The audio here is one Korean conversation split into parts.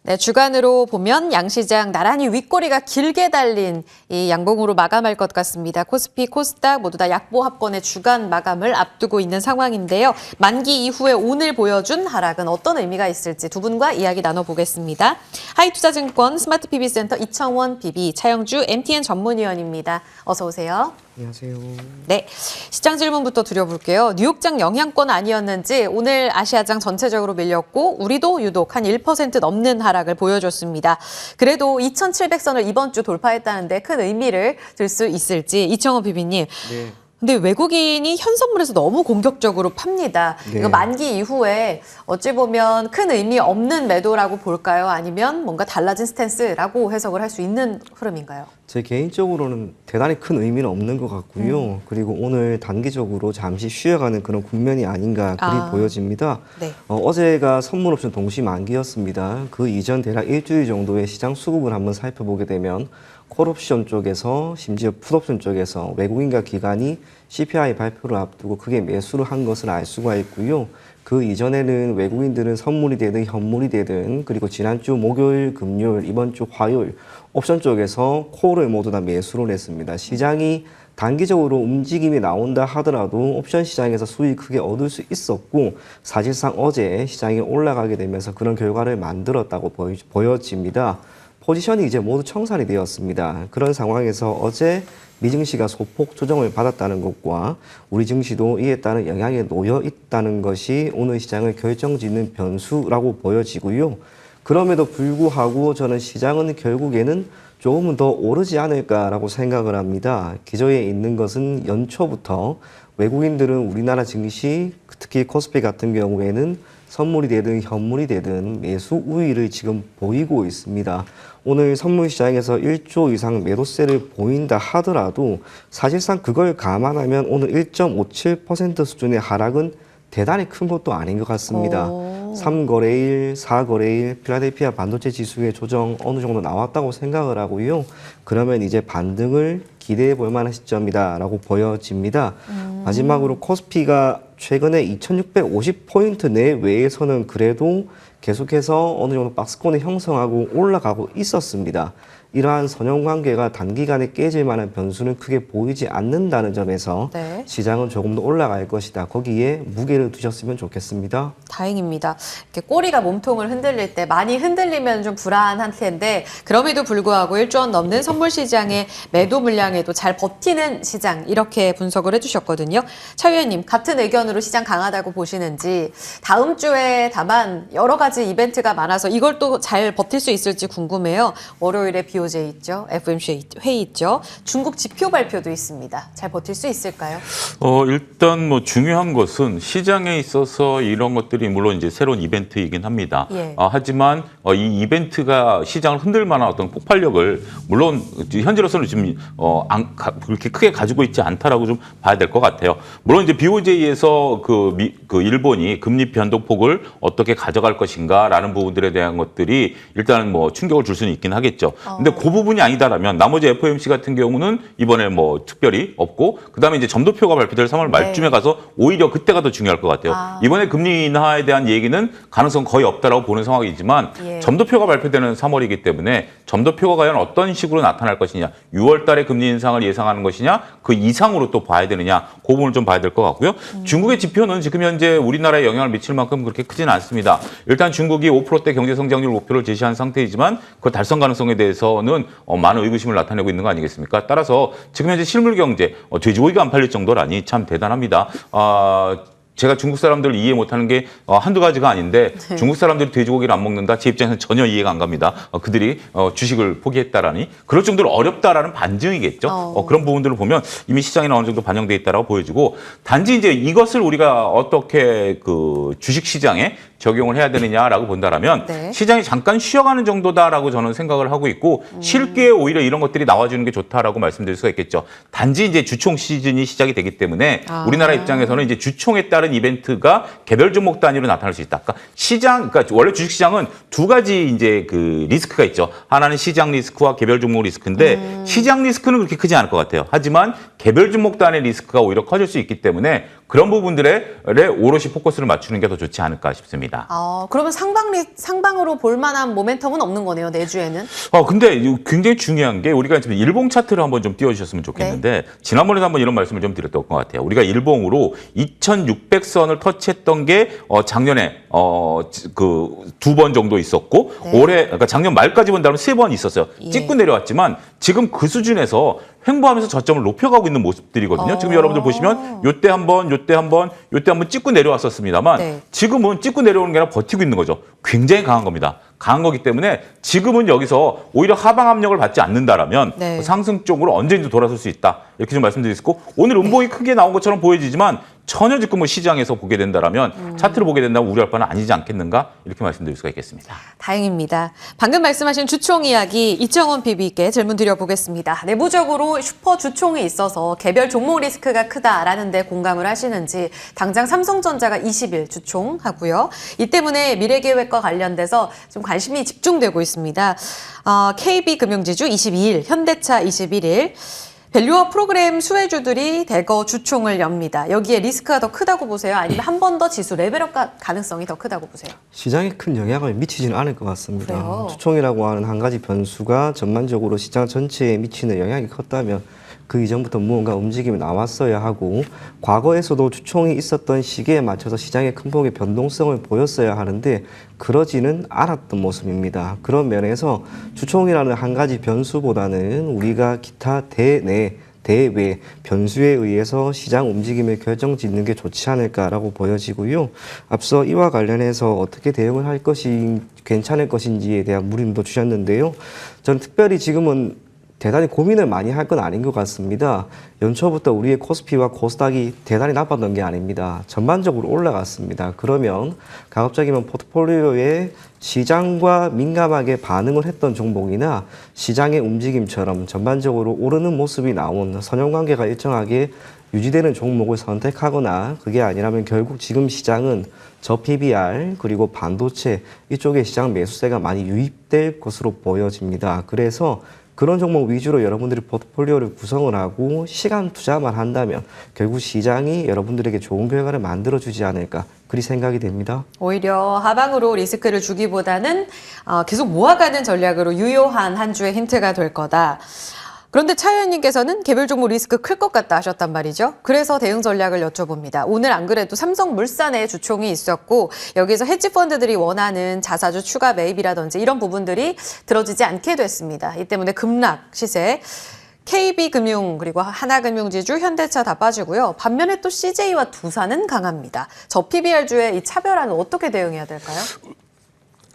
네, 주간으로 보면 양시장 나란히 윗꼬리가 길게 달린 이 양봉으로 마감할 것 같습니다. 코스피, 코스닥 모두 다 약보합권의 주간 마감을 앞두고 있는 상황인데요. 만기 이후에 오늘 보여준 하락은 어떤 의미가 있을지 두 분과 이야기 나눠보겠습니다. 하이투자증권 스마트PB센터 이청원 PB, 차영주 MTN 전문위원입니다. 어서 오세요. 안녕하세요. 네, 시장 질문부터 드려볼게요. 뉴욕장 영향권 아니었는지 오늘 아시아장 전체적으로 밀렸고 우리도 유독 한 1% 넘는 하락을 보여줬습니다. 그래도 2,700선을 이번 주 돌파했다는데 큰 의미를 들 수 있을지 이청원 PB님. 네. 근데 외국인이 현선물에서 너무 공격적으로 팝니다. 네. 이거 만기 이후에 어찌 보면 큰 의미 없는 매도라고 볼까요? 아니면 뭔가 달라진 스탠스라고 해석을 할 수 있는 흐름인가요? 제 개인적으로는 대단히 큰 의미는 없는 것 같고요. 그리고 오늘 단기적으로 잠시 쉬어가는 그런 국면이 아닌가 그리 보여집니다. 네. 어제가 선물옵션 동시 만기였습니다. 그 이전 대략 일주일 정도의 시장 수급을 한번 살펴보게 되면 콜옵션 쪽에서 심지어 풋옵션 쪽에서 외국인과 기관이 CPI 발표를 앞두고 크게 매수를 한 것을 알 수가 있고요. 그 이전에는 외국인들은 선물이 되든 현물이 되든 그리고 지난주 목요일, 금요일, 이번 주 화요일 옵션 쪽에서 콜을 모두 다 매수를 했습니다. 시장이 단기적으로 움직임이 나온다 하더라도 옵션 시장에서 수익 크게 얻을 수 있었고 사실상 어제 시장이 올라가게 되면서 그런 결과를 만들었다고 보여집니다. 포지션이 이제 모두 청산이 되었습니다. 그런 상황에서 어제 미 증시가 소폭 조정을 받았다는 것과 우리 증시도 이에 따른 영향에 놓여 있다는 것이 오늘 시장을 결정짓는 변수라고 보여지고요. 그럼에도 불구하고 저는 시장은 결국에는 조금은 더 오르지 않을까라고 생각을 합니다. 기저에 있는 것은 연초부터 외국인들은 우리나라 증시, 특히 코스피 같은 경우에는 선물이 되든 현물이 되든 매수 우위를 지금 보이고 있습니다. 오늘 선물 시장에서 1조 이상 매도세를 보인다 하더라도 사실상 그걸 감안하면 오늘 1.57% 수준의 하락은 대단히 큰 것도 아닌 것 같습니다. 3거래일, 4거래일 필라델피아 반도체 지수의 조정 어느 정도 나왔다고 생각을 하고요. 그러면 이제 반등을 기대해 볼 만한 시점이다라고 보여집니다. 마지막으로 코스피가 최근에 2,650포인트 내외에서는 그래도 계속해서 어느 정도 박스권을 형성하고 올라가고 있었습니다. 이러한 선형관계가 단기간에 깨질 만한 변수는 크게 보이지 않는다는 점에서 네. 시장은 조금 더 올라갈 것이다. 거기에 무게를 두셨으면 좋겠습니다. 다행입니다. 이렇게 꼬리가 몸통을 흔들릴 때 많이 흔들리면 좀 불안할 텐데 그럼에도 불구하고 1조 원 넘는 선물 시장의 매도 물량에도 잘 버티는 시장 이렇게 분석을 해주셨거든요. 차 위원님 같은 의견으로 시장 강하다고 보시는지 다음 주에 다만 여러 가지 이벤트가 많아서 이걸 또 잘 버틸 수 있을지 궁금해요. 월요일에 BOJ 있죠. FOMC 회의 있죠. 중국 지표 발표도 있습니다. 잘 버틸 수 있을까요? 일단 뭐 중요한 것은 시장에 있어서 이런 것들이 물론 이제 새로운 이벤트이긴 합니다. 예. 하지만 이 이벤트가 시장을 흔들 만한 어떤 폭발력을 물론 현재로서는 지금 그렇게 크게 가지고 있지 않다라고 좀 봐야 될 것 같아요. 물론 이제 BOJ에서 그 일본이 금리 변동폭을 어떻게 가져갈 것인가라는 부분들에 대한 것들이 일단은 뭐 충격을 줄 수는 있긴 하겠죠. 근데 그 부분이 아니다라면 나머지 FOMC 같은 경우는 이번에 뭐 특별히 없고 그다음에 이제 점도표가 발표될 3월 말쯤에 가서 오히려 그때가 더 중요할 것 같아요. 이번에 금리 인하에 대한 얘기는 가능성 거의 없다라고 보는 상황이지만 점도표가 발표되는 3월이기 때문에 점도표가 과연 어떤 식으로 나타날 것이냐 6월 달에 금리 인상을 예상하는 것이냐 그 이상으로 또 봐야 되느냐 그 부분을 좀 봐야 될 것 같고요. 중국의 지표는 지금 현재 우리나라에 영향을 미칠 만큼 그렇게 크지는 않습니다. 일단 중국이 5%대 경제 성장률 목표를 제시한 상태이지만 그 달성 가능성에 대해서는 많은 의구심을 나타내고 있는 거 아니겠습니까? 따라서 지금 현재 실물 경제 돼지고기가 안 팔릴 정도라니 참 대단합니다. 제가 중국 사람들을 이해 못하는 게 한두 가지가 아닌데 중국 사람들이 돼지고기를 안 먹는다? 제 입장에서는 전혀 이해가 안 갑니다. 그들이 주식을 포기했다라니 그럴 정도로 어렵다라는 반증이겠죠. 그런 부분들을 보면 이미 시장에는 어느 정도 반영돼 있다라고 보여지고 단지 이제 이것을 우리가 어떻게 그 주식 시장에 적용을 해야 되느냐라고 본다라면 시장이 잠깐 쉬어가는 정도다라고 저는 생각을 하고 있고 쉴 게 오히려 이런 것들이 나와주는 게 좋다라고 말씀드릴 수가 있겠죠. 단지 이제 주총 시즌이 시작이 되기 때문에 우리나라 입장에서는 이제 주총에 따른 이벤트가 개별 종목 단위로 나타날 수 있다. 그러니까 원래 주식 시장은 두 가지 이제 그 리스크가 있죠. 하나는 시장 리스크와 개별 종목 리스크인데 시장 리스크는 그렇게 크지 않을 것 같아요. 하지만 개별 종목 단의 리스크가 오히려 커질 수 있기 때문에 그런 부분들에 오롯이 포커스를 맞추는 게 더 좋지 않을까 싶습니다. 그러면 상방으로 볼 만한 모멘텀은 없는 거네요, 내주에는. 근데 이거 굉장히 중요한 게 우리가 지금 일봉 차트를 한번 좀 띄워주셨으면 좋겠는데 지난번에도 한번 이런 말씀을 좀 드렸던 것 같아요. 우리가 일봉으로 2,600선을 터치했던 게 작년에 그 2번 정도 있었고 올해 그러니까 작년 말까지 본다면 3번 있었어요. 찍고 내려왔지만 지금 그 수준에서 횡보하면서 저점을 높여가고 있는 모습들이거든요. 지금 여러분들 보시면 요때 한 번, 요때 한 번, 요때 한 번 찍고 내려왔었습니다만 지금은 찍고 내려오는 게 아니라 버티고 있는 거죠. 굉장히 강한 겁니다. 강한 거기 때문에 지금은 여기서 오히려 하방 압력을 받지 않는다라면 상승 쪽으로 언제든지 돌아설 수 있다. 이렇게 좀 말씀드릴 수 있고 오늘 음봉이 크게 나온 것처럼 보여지지만 전혀 지금 뭐 시장에서 보게 된다라면 차트를 보게 된다면 우려할 바는 아니지 않겠는가 이렇게 말씀드릴 수가 있겠습니다. 다행입니다. 방금 말씀하신 주총 이야기 이정원 PB께 질문 드려보겠습니다. 내부적으로 슈퍼 주총이 있어서 개별 종목 리스크가 크다라는 데 공감을 하시는지 당장 삼성전자가 20일 주총하고요. 이 때문에 미래계획과 관련돼서 좀 관심이 집중되고 있습니다. KB금융지주 22일, 현대차 21일, 밸류업 프로그램 수혜주들이 대거 주총을 엽니다. 여기에 리스크가 더 크다고 보세요? 아니면 한 번 더 지수 레벨업 가능성이 더 크다고 보세요? 시장에 큰 영향을 미치지는 않을 것 같습니다. 그래요? 주총이라고 하는 한 가지 변수가 전반적으로 시장 전체에 미치는 영향이 컸다면 그 이전부터 무언가 움직임이 나왔어야 하고 과거에서도 주총이 있었던 시기에 맞춰서 시장의 큰 폭의 변동성을 보였어야 하는데 그러지는 않았던 모습입니다. 그런 면에서 주총이라는 한 가지 변수보다는 우리가 기타 대내 대외 변수에 의해서 시장 움직임을 결정짓는 게 좋지 않을까라고 보여지고요. 앞서 이와 관련해서 어떻게 대응을 할 것이 괜찮을 것인지에 대한 물음도 주셨는데요. 저는 특별히 지금은 대단히 고민을 많이 할 건 아닌 것 같습니다. 연초부터 우리의 코스피와 코스닥이 대단히 나빴던 게 아닙니다. 전반적으로 올라갔습니다. 그러면 가급적이면 포트폴리오에 시장과 민감하게 반응을 했던 종목이나 시장의 움직임처럼 전반적으로 오르는 모습이 나온 선형관계가 일정하게 유지되는 종목을 선택하거나 그게 아니라면 결국 지금 시장은 저 PBR 그리고 반도체 이쪽에 시장 매수세가 많이 유입될 것으로 보여집니다. 그래서 그런 종목 위주로 여러분들이 포트폴리오를 구성을 하고 시간 투자만 한다면 결국 시장이 여러분들에게 좋은 결과를 만들어주지 않을까 그리 생각이 됩니다. 오히려 하방으로 리스크를 주기보다는 계속 모아가는 전략으로 유효한 한 주의 힌트가 될 거다. 그런데 차 의원님께서는 개별 종목 리스크 클 것 같다 하셨단 말이죠. 그래서 대응 전략을 여쭤봅니다. 오늘 안 그래도 삼성물산의 주총이 있었고 여기서 헤지펀드들이 원하는 자사주 추가 매입이라든지 이런 부분들이 들어지지 않게 됐습니다. 이 때문에 급락 시세. KB금융 그리고 하나금융지주, 현대차 다 빠지고요. 반면에 또 CJ와 두산은 강합니다. 저 PBR주의 이 차별화는 어떻게 대응해야 될까요?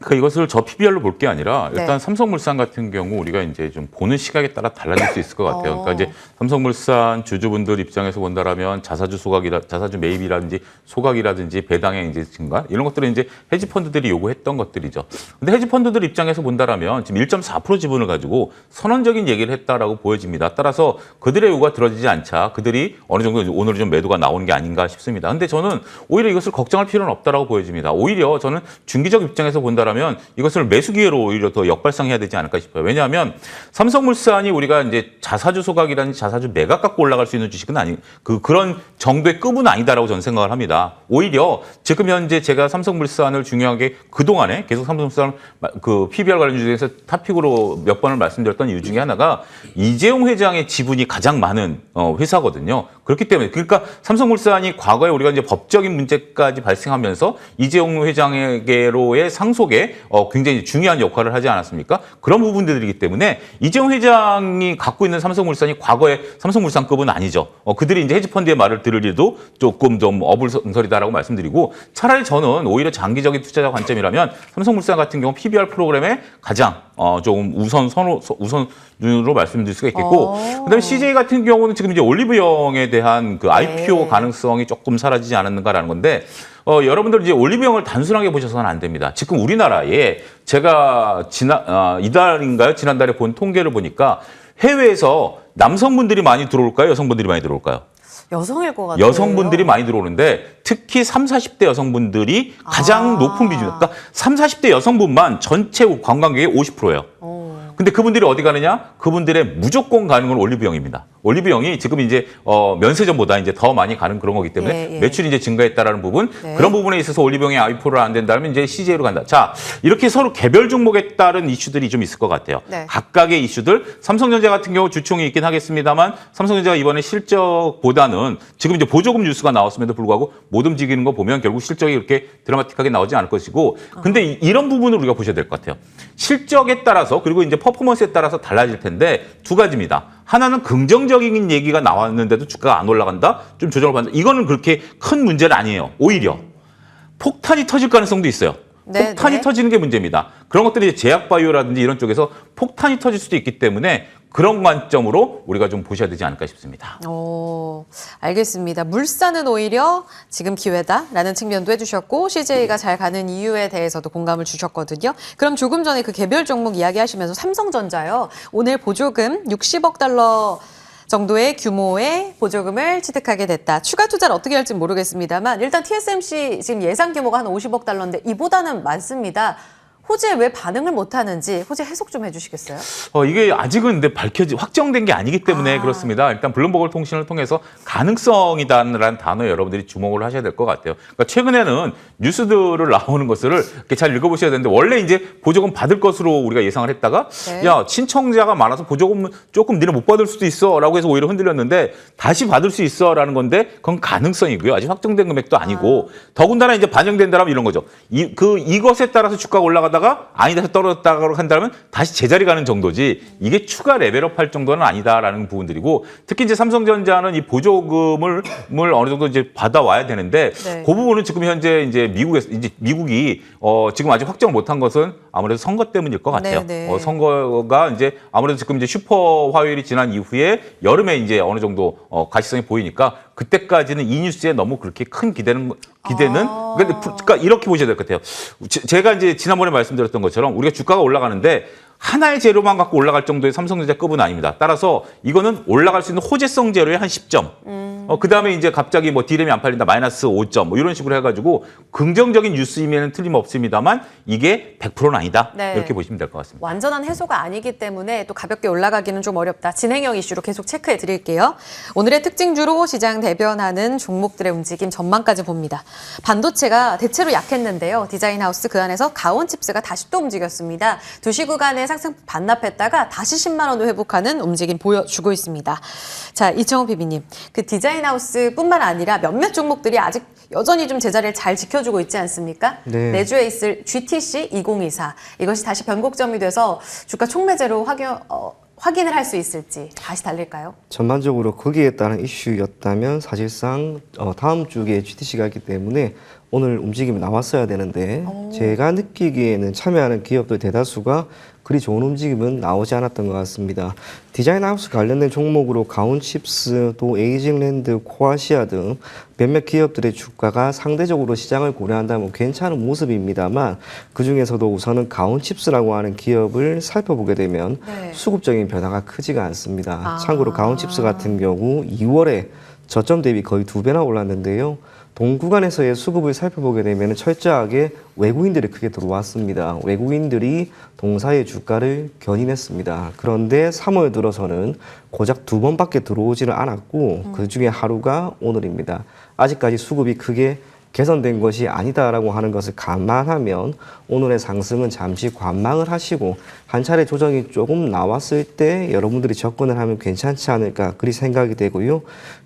그러니까 이것을 저 PBR로 볼 게 아니라 일단 삼성물산 같은 경우 우리가 이제 좀 보는 시각에 따라 달라질 수 있을 것 같아요. 그러니까 이제 삼성물산 주주분들 입장에서 본다라면 자사주 매입이라든지 소각이라든지 배당의 이제 증가 이런 것들은 이제 헤지펀드들이 요구했던 것들이죠. 근데 헤지펀드들 입장에서 본다라면 지금 1.4% 지분을 가지고 선언적인 얘기를 했다라고 보여집니다. 따라서 그들의 요구가 들어지지 않자 그들이 어느 정도 오늘 좀 매도가 나오는 게 아닌가 싶습니다. 근데 저는 오히려 이것을 걱정할 필요는 없다라고 보여집니다. 오히려 저는 중기적 입장에서 본다라면 이것을 매수 기회로 오히려 더 역발상해야 되지 않을까 싶어요. 왜냐하면 삼성물산이 우리가 이제 자사주 소각이라든지 자사주 매각 갖고 올라갈 수 있는 주식은 그런 정도의 급은 아니다라고 저는 생각을 합니다. 오히려 지금 현재 제가 삼성물산을 중요하게 그동안에 계속 삼성물산 그 PBR 관련 주식에서 탑픽으로 몇 번을 말씀드렸던 이유 중에 하나가 이재용 회장의 지분이 가장 많은 회사거든요. 그렇기 때문에 그러니까 삼성물산이 과거에 우리가 이제 법적인 문제까지 발생하면서 이재용 회장에게로의 상속에 굉장히 중요한 역할을 하지 않았습니까? 그런 부분들이기 때문에 이재용 회장이 갖고 있는 삼성물산이 과거의 삼성물산급은 아니죠. 그들이 이제 헤지펀드의 말을 들을 일도 조금 좀 어불성설이다라고 말씀드리고 차라리 저는 오히려 장기적인 투자자 관점이라면 삼성물산 같은 경우 PBR 프로그램에 가장 조금 우선순위로 말씀드릴 수가 있겠고 그다음에 CJ 같은 경우는 지금 이제 올리브영에 대한 그 IPO 가능성이 조금 사라지지 않았는가라는 건데 여러분들 이제 올리브영을 단순하게 보셔서는 안 됩니다. 지금 우리나라에 제가 지난달에 본 통계를 보니까 해외에서 남성분들이 많이 들어올까요? 여성분들이 많이 들어올까요? 여성일 것 같아요. 여성분들이 많이 들어오는데 특히 30, 40대 여성분들이 가장 높은 비중. 그러니까 30, 40대 여성분만 전체 관광객의 50%예요. 근데 그분들이 어디 가느냐? 그분들의 무조건 가는 건 올리브영입니다. 올리브영이 지금 이제 면세점보다 이제 더 많이 가는 그런 거기 때문에 예, 예. 매출이 이제 증가했다라는 부분, 네. 그런 부분에 있어서 올리브영이 IPO를 안 된다면 이제 CJ로 간다. 자, 이렇게 서로 개별 종목에 따른 이슈들이 좀 있을 것 같아요. 네. 각각의 이슈들, 삼성전자 같은 경우 주총이 있긴 하겠습니다만 삼성전자가 이번에 실적보다는 지금 이제 보조금 뉴스가 나왔음에도 불구하고 못 움직이는 거 보면 결국 실적이 그렇게 드라마틱하게 나오지 않을 것이고, 근데 이런 부분을 우리가 보셔야 될 것 같아요. 실적에 따라서 그리고 이제 퍼포먼스에 따라서 달라질 텐데 두 가지입니다. 하나는 긍정적인 얘기가 나왔는데도 주가가 안 올라간다? 좀 조정을 받는다. 이거는 그렇게 큰 문제는 아니에요. 오히려 폭탄이 터질 가능성도 있어요. 네, 폭탄이 네. 터지는 게 문제입니다. 그런 것들이 이제 제약바이오라든지 이런 쪽에서 폭탄이 터질 수도 있기 때문에 그런 관점으로 우리가 좀 보셔야 되지 않을까 싶습니다. 알겠습니다. 물산은 오히려 지금 기회다라는 측면도 해주셨고 CJ가 잘 가는 이유에 대해서도 공감을 주셨거든요. 그럼 조금 전에 그 개별 종목 이야기하시면서 삼성전자요. 오늘 보조금 60억 달러 정도의 규모의 보조금을 취득하게 됐다. 추가 투자를 어떻게 할지 모르겠습니다만 일단 TSMC 지금 예상 규모가 한 50억 달러인데 이보다는 많습니다. 호재 왜 반응을 못하는지 호재 해석 좀 해주시겠어요? 이게 아직은 근데 확정된 게 아니기 때문에 그렇습니다. 일단 블룸버그 통신을 통해서 가능성이다라는 단어에 여러분들이 주목을 하셔야 될 것 같아요. 그러니까 최근에는 뉴스들을 나오는 것을 이렇게 잘 읽어보셔야 되는데 원래 이제 보조금 받을 것으로 우리가 예상을 했다가 네. 야, 신청자가 많아서 보조금 조금 니네 못 받을 수도 있어라고 해서 오히려 흔들렸는데 다시 받을 수 있어라는 건데 그건 가능성이고요. 아직 확정된 금액도 아니고 더군다나 이제 반영된다라면 이런 거죠. 이것에 따라서 주가가 올라가다가 아니다 해서 떨어졌다고 한다면 다시 제자리 가는 정도지 이게 추가 레벨업 할 정도는 아니다라는 부분들이고, 특히 이제 삼성전자는 이 보조금을 어느 정도 이제 받아와야 되는데 네. 그 부분은 지금 현재 이제 미국이 지금 아직 확정 못한 것은 아무래도 선거 때문일 것 같아요. 네, 네. 선거가 이제 아무래도 지금 이제 슈퍼 화요일이 지난 이후에 여름에 이제 어느 정도 가시성이 보이니까 그때까지는 이 뉴스에 너무 그렇게 큰 기대는 그러니까 이렇게 보셔야 될 것 같아요. 제가 이제 지난번에 말씀드렸던 것처럼 우리가 주가가 올라가는데 하나의 재료만 갖고 올라갈 정도의 삼성전자 급은 아닙니다. 따라서 이거는 올라갈 수 있는 호재성 재료의 한 10점. 그다음에 이제 갑자기 뭐 디램이 안 팔린다 마이너스 5점 뭐 이런 식으로 해가지고 긍정적인 뉴스임에는 틀림없습니다만 이게 100%는 아니다. 네. 이렇게 보시면 될 것 같습니다. 완전한 해소가 아니기 때문에 또 가볍게 올라가기는 좀 어렵다. 진행형 이슈로 계속 체크해 드릴게요. 오늘의 특징주로 시장 대변하는 종목들의 움직임 전망까지 봅니다. 반도체가 대체로 약했는데요. 디자인하우스 그 안에서 가온칩스가 다시 또 움직였습니다. 2시 구간에 상승 반납했다가 다시 10만 원을 회복하는 움직임 보여주고 있습니다. 자, 이청호 PB님. 그 디자인하우스뿐만 아니라 몇몇 종목들이 아직 여전히 좀 제자리를 잘 지켜주고 있지 않습니까? 네. 내주에 있을 GTC 2024. 이것이 다시 변곡점이 돼서 주가 촉매제로 확인을 할 수 있을지 다시 달릴까요? 전반적으로 거기에 따른 이슈였다면 사실상 다음 주에 GTC가 있기 때문에 오늘 움직임이 나왔어야 되는데 제가 느끼기에는 참여하는 기업들 대다수가 그리 좋은 움직임은 나오지 않았던 것 같습니다. 디자인하우스 관련된 종목으로 가온칩스, 또 에이징랜드, 코아시아 등 몇몇 기업들의 주가가 상대적으로 시장을 고려한다면 괜찮은 모습입니다만 그중에서도 우선은 가온칩스라고 하는 기업을 살펴보게 되면 네. 수급적인 변화가 크지가 않습니다. 참고로 가온칩스 같은 경우 2월에 저점 대비 거의 2배나 올랐는데요. 동구간에서의 수급을 살펴보게 되면 철저하게 외국인들이 크게 들어왔습니다. 외국인들이 동사의 주가를 견인했습니다. 그런데 3월 들어서는 고작 2번밖에 들어오지를 않았고 그중에 하루가 오늘입니다. 아직까지 수급이 크게 개선된 것이 아니다라고 하는 것을 감안하면 오늘의 상승은 잠시 관망을 하시고 한 차례 조정이 조금 나왔을 때 여러분들이 접근을 하면 괜찮지 않을까 그리 생각이 되고요.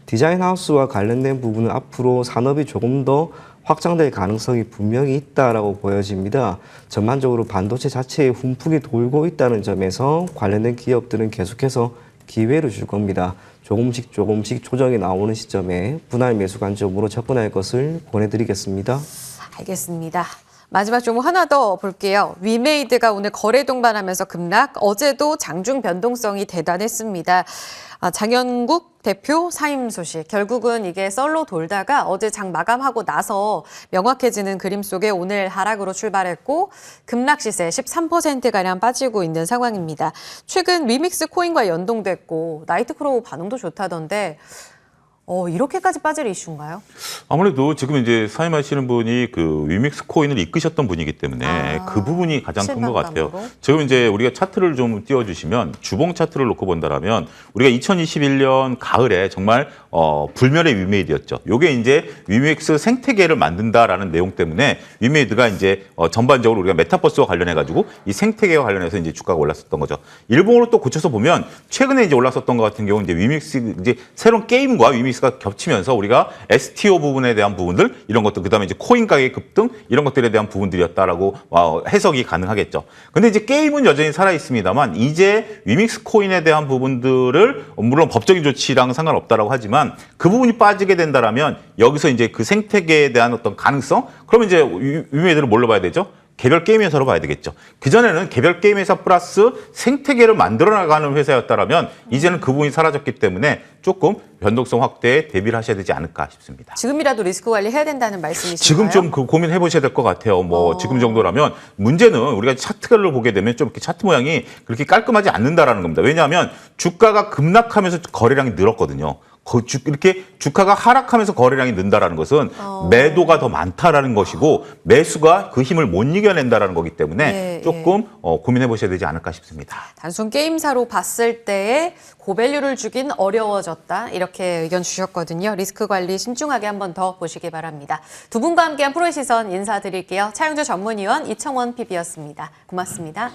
디자인하우스와 관련된 부분은 앞으로 산업이 조금 더 확장될 가능성이 분명히 있다라고 보여집니다. 전반적으로 반도체 자체에 훈풍이 돌고 있다는 점에서 관련된 기업들은 계속해서 기회를 줄 겁니다. 조금씩 조정이 나오는 시점에 분할 매수 관점으로 접근할 것을 권해드리겠습니다. 알겠습니다. 마지막 종목 하나 더 볼게요. 위메이드가 오늘 거래 동반하면서 급락, 어제도 장중 변동성이 대단했습니다. 장현국 대표 사임 소식. 결국은 이게 썰로 돌다가 어제 장 마감하고 나서 명확해지는 그림 속에 오늘 하락으로 출발했고 급락 시세 13%가량 빠지고 있는 상황입니다. 최근 위믹스 코인과 연동됐고 나이트크로우 반응도 좋다던데 이렇게까지 빠질 이슈인가요? 아무래도 지금 이제 사임하시는 분이 그 위믹스 코인을 이끄셨던 분이기 때문에 그 부분이 가장 큰 것 같아요. 실망감으로? 지금 이제 우리가 차트를 좀 띄워주시면 주봉 차트를 놓고 본다라면 우리가 2021년 가을에 정말 불멸의 위메이드였죠. 요게 이제 위믹스 생태계를 만든다라는 내용 때문에 위메이드가 이제 전반적으로 우리가 메타버스와 관련해 가지고 이 생태계와 관련해서 이제 주가가 올랐었던 거죠. 일봉으로 또 고쳐서 보면 최근에 이제 올랐었던 것 같은 경우 이제 위믹스 이제 새로운 게임과 위믹스가 겹치면서 우리가 STO 부분에 대한 부분들 이런 것들 그다음에 이제 코인 가격 급등 이런 것들에 대한 부분들이었다라고 해석이 가능하겠죠. 근데 이제 게임은 여전히 살아 있습니다만 이제 위믹스 코인에 대한 부분들을 물론 법적인 조치랑 상관없다라고 하지만 그 부분이 빠지게 된다라면 여기서 이제 그 생태계에 대한 어떤 가능성 그러면 이제 위메이드를 뭘로 봐야 되죠? 개별 게임 회사로 봐야 되겠죠. 그전에는 개별 게임 회사 플러스 생태계를 만들어 나가는 회사였다라면 이제는 그 부분이 사라졌기 때문에 조금 변동성 확대에 대비를 하셔야 되지 않을까 싶습니다. 지금이라도 리스크 관리해야 된다는 말씀이신가요? 지금 좀 그 고민해 보셔야 될 것 같아요. 지금 정도라면 문제는 우리가 차트를 보게 되면 좀 이렇게 차트 모양이 그렇게 깔끔하지 않는다라는 겁니다. 왜냐하면 주가가 급락하면서 거래량이 늘었거든요. 이렇게 주가가 하락하면서 거래량이 는다라는 것은 매도가 더 많다라는 것이고 매수가 그 힘을 못 이겨낸다라는 거기 때문에 조금 고민해 보셔야 되지 않을까 싶습니다. 단순 게임사로 봤을 때에 고밸류를 주긴 어려워졌다 이렇게 의견 주셨거든요. 리스크 관리 신중하게 한번 더 보시기 바랍니다. 두 분과 함께한 프로의 시선 인사드릴게요. 차용조 전문위원 이청원 PB였습니다. 고맙습니다.